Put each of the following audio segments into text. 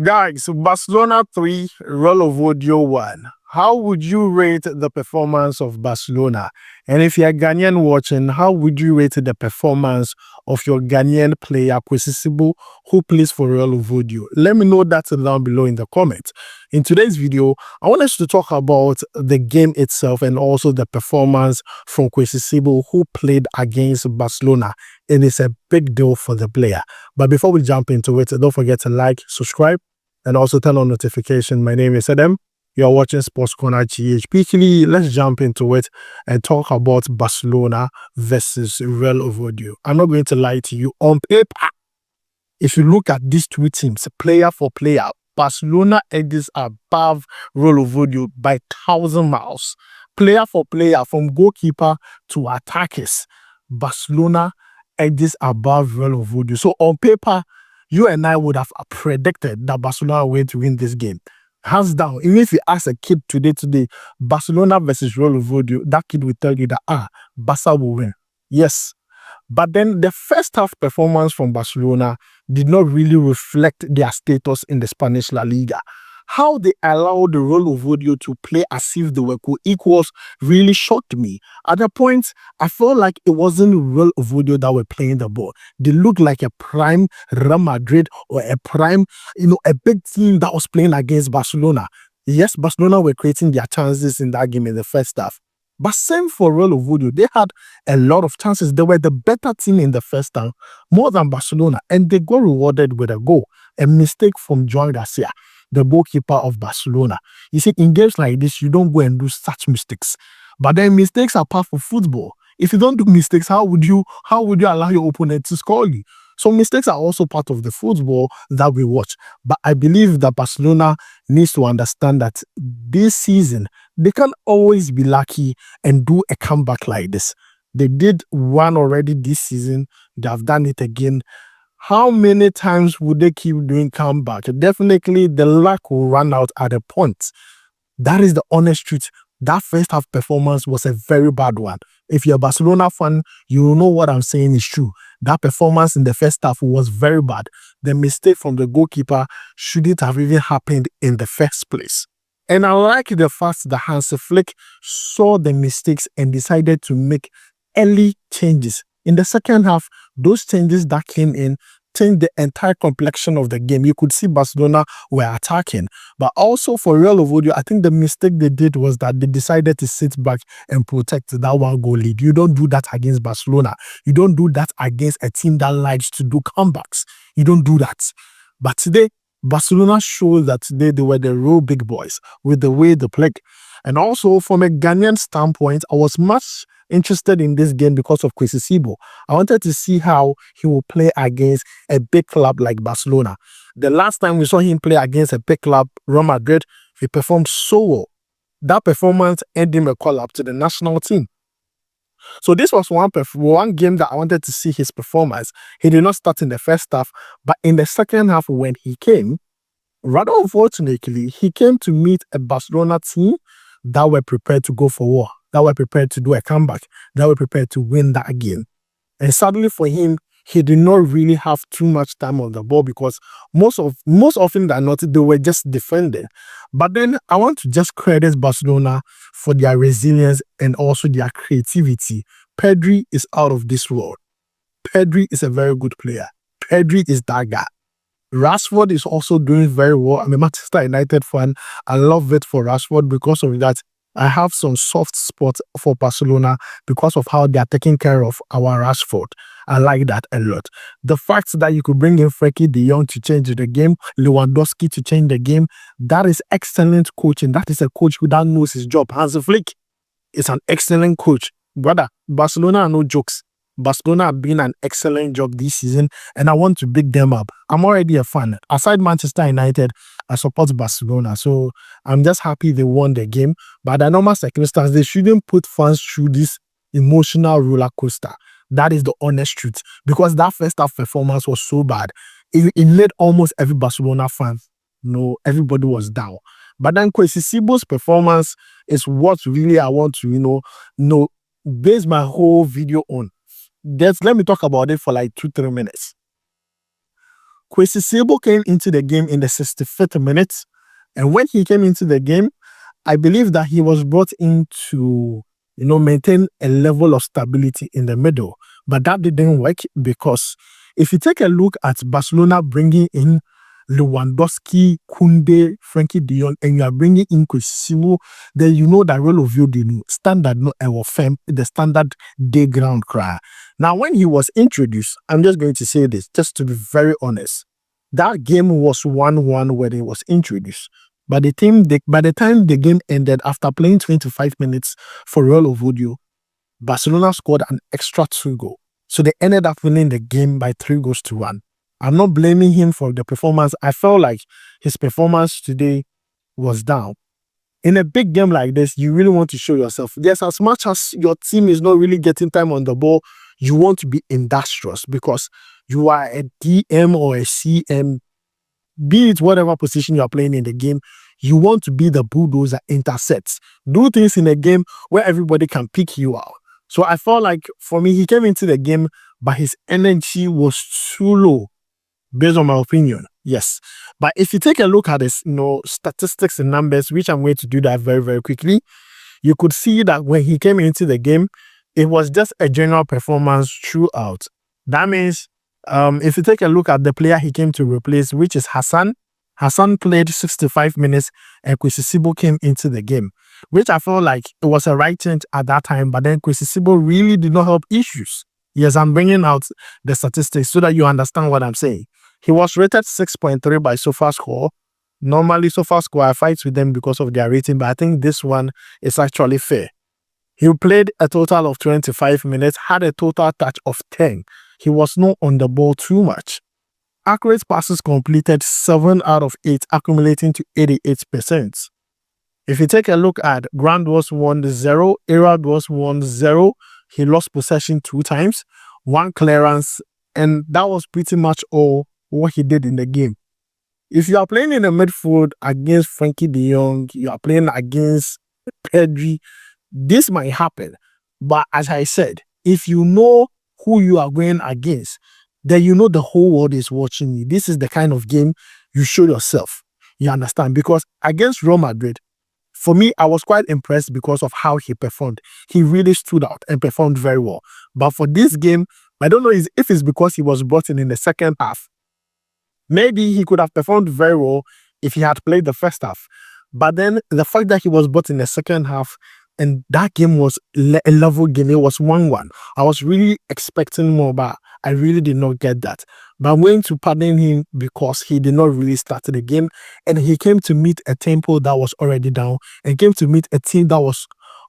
Guys, Barcelona 3, Real Oviedo 1. How would you rate the performance of Barcelona? And if you're Ghanaian watching, how would you rate the performance of your Ghanaian player, Kwasi Sibo, who plays for Real Oviedo? Let me know that down below in the comments. In today's video, I want us to talk about the game itself and also the performance from Kwasi Sibo, who played against Barcelona. It is a big deal for the player. But before we jump into it, don't forget to like, subscribe, and also turn on notification. My name is Adam. You're watching SportsCornerGH. Quickly, let's jump into it and talk about Barcelona versus Real Oviedo. I'm not going to lie to you. On paper, if you look at these two teams, player for player, Barcelona edges above Real Oviedo by 1,000 miles. Player for player, from goalkeeper to attackers, Barcelona edges above Real Oviedo. So on paper, you and I would have predicted that Barcelona were going to win this game. Hands down. Even if you ask a kid today, Barcelona versus Real Oviedo, that kid will tell you that, Barca will win. Yes. But then the first half performance from Barcelona did not really reflect their status in the Spanish La Liga. How they allowed the Real Oviedo to play as if they were co-equals really shocked me. At the point, I felt like it wasn't Real Oviedo that were playing the ball. They looked like a prime Real Madrid or a prime, a big team that was playing against Barcelona. Yes, Barcelona were creating their chances in that game in the first half. But same for Real Oviedo, they had a lot of chances. They were the better team in the first half, more than Barcelona, and they got rewarded with a goal. A mistake from Joan Garcia, the goalkeeper of Barcelona. You see, in games like this, you don't go and do such mistakes. But then mistakes are part of football. If you don't do mistakes, how would you allow your opponent to score you? So mistakes are also part of the football that we watch. But I believe that Barcelona needs to understand that this season, they can't always be lucky and do a comeback like this. They did one already this season. They have done it again. How many times would they keep doing comeback? Definitely the luck will run out at a point. That is the honest truth. That first half performance was a very bad one. If you're a Barcelona fan, you know what I'm saying is true. That performance in the first half was very bad. The mistake from the goalkeeper shouldn't have even happened in the first place. And I like the fact that Hansi Flick saw the mistakes and decided to make early changes. In the second half, those changes that came in changed the entire complexion of the game. You could see Barcelona were attacking. But also for Real Oviedo, I think the mistake they did was that they decided to sit back and protect that one goal lead. You don't do that against Barcelona. You don't do that against a team that likes to do comebacks. You don't do that. But today, Barcelona showed that today they were the real big boys with the way they played. And also from a Ghanaian standpoint, I was much interested in this game because of Kwasi Sibo. I wanted to see how he will play against a big club like Barcelona. The last time we saw him play against a big club, Real Madrid, he performed so well. That performance earned him a call-up to the national team. So this was one game that I wanted to see his performance. He did not start in the first half, but in the second half when he came, rather unfortunately, he came to meet a Barcelona team that were prepared to go for war, that were prepared to do a comeback, that were prepared to win that game. And sadly for him, he did not really have too much time on the ball because most often than not, they were just defending. But then I want to just credit Barcelona for their resilience and also their creativity. Pedri is out of this world. Pedri is a very good player. Pedri is that guy. Rashford is also doing very well. I'm a Manchester United fan. I love it for Rashford because of that. I have some soft spots for Barcelona because of how they are taking care of our Rashford. I like that a lot. The fact that you could bring in Frenkie de Jong to change the game, Lewandowski to change the game, that is excellent coaching. That is a coach who knows his job. Hansi Flick is an excellent coach. Brother, Barcelona are no jokes. Barcelona have been an excellent job this season, and I want to big them up. I'm already a fan. Aside Manchester United, I support Barcelona, so I'm just happy they won the game. But under normal circumstances, they shouldn't put fans through this emotional roller coaster. That is the honest truth, because that first half performance was so bad. It made almost every Barcelona fan everybody was down. But then Kwasi Sibo's performance is what really I want to base my whole video on. Let me talk about it for like 2-3 minutes. Kwasi Sibo came into the game in the 65th minute. And when he came into the game, I believe that he was brought in to, maintain a level of stability in the middle. But that didn't work because if you take a look at Barcelona bringing in Lewandowski, Koundé, Frankie de Jong, and you are bringing in Quisibo, then you know that role of you the standard no ever firm, the standard day ground cry. Now, when he was introduced, I'm just going to say this, just to be very honest. That game was 1-1 when it was introduced. By the time the game ended, after playing 25 minutes for Real Oviedo, Barcelona scored an extra 2 goals. So they ended up winning the game by 3-1. I'm not blaming him for the performance. I felt like his performance today was down. In a big game like this, you really want to show yourself. Yes, as much as your team is not really getting time on the ball, you want to be industrious because you are a DM or a CM, be it whatever position you are playing in the game, you want to be the bulldozer, intercepts, do things in a game where everybody can pick you out. So I felt like, for me, he came into the game, but his energy was too low, based on my opinion. Yes. But if you take a look at his, statistics and numbers, which I'm going to do that very, very quickly, you could see that when he came into the game, it was just a general performance throughout. That means, if you take a look at the player he came to replace, which is Hassan played 65 minutes and Quisibo came into the game, which I felt like it was a right change at that time, but then Quisibo really did not help issues. Yes, I'm bringing out the statistics so that you understand what I'm saying. He was rated 6.3 by SofaScore. Normally, SofaScore, I fight with them because of their rating, but I think this one is actually fair. He played a total of 25 minutes, had a total touch of 10. He was not on the ball too much. Accurate passes completed 7 out of 8, accumulating to 88%. If you take a look at ground was 1-0, aerial was 1-0. He lost possession 2 times, 1 clearance, and that was pretty much all what he did in the game. If you are playing in the midfield against Frankie de Jong, you are playing against Pedri, this might happen. But as I said, if you know who you are going against, then you know the whole world is watching you. This is the kind of game you show yourself. You understand? Because against Real Madrid, for me, I was quite impressed because of how he performed. He really stood out and performed very well. But for this game, I don't know if it's because he was brought in the second half. Maybe he could have performed very well if he had played the first half. But then the fact that he was brought in the second half and that game was a level game, it was 1-1. I was really expecting more, but I really did not get that. But I'm going to pardon him because he did not really start the game and he came to meet a tempo that was already down and came to meet a team that was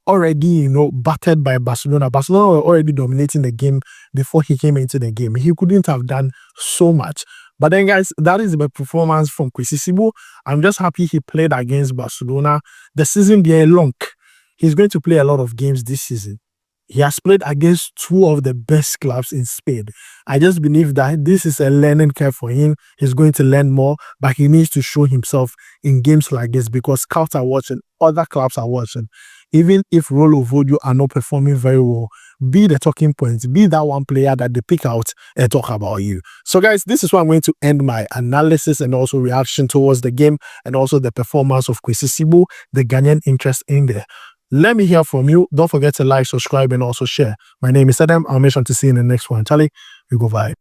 already, battered by Barcelona. Barcelona were already dominating the game before he came into the game. He couldn't have done so much. But then, guys, that is the performance from Quisibo. I'm just happy he played against Barcelona. The season, they're long. He's going to play a lot of games this season. He has played against 2 of the best clubs in Spain. I just believe that this is a learning curve for him. He's going to learn more, but he needs to show himself in games like this because scouts are watching, other clubs are watching. Even if Real Oviedo are not performing very well, be the talking point, be that one player that they pick out and talk about you. So guys, this is where I'm going to end my analysis and also reaction towards the game and also the performance of Quisibo, the Ghanaian interest in there. Let me hear from you. Don't forget to like, subscribe, and also share. My name is Adam. I'll make sure to see you in the next one. Charlie, we go vibe.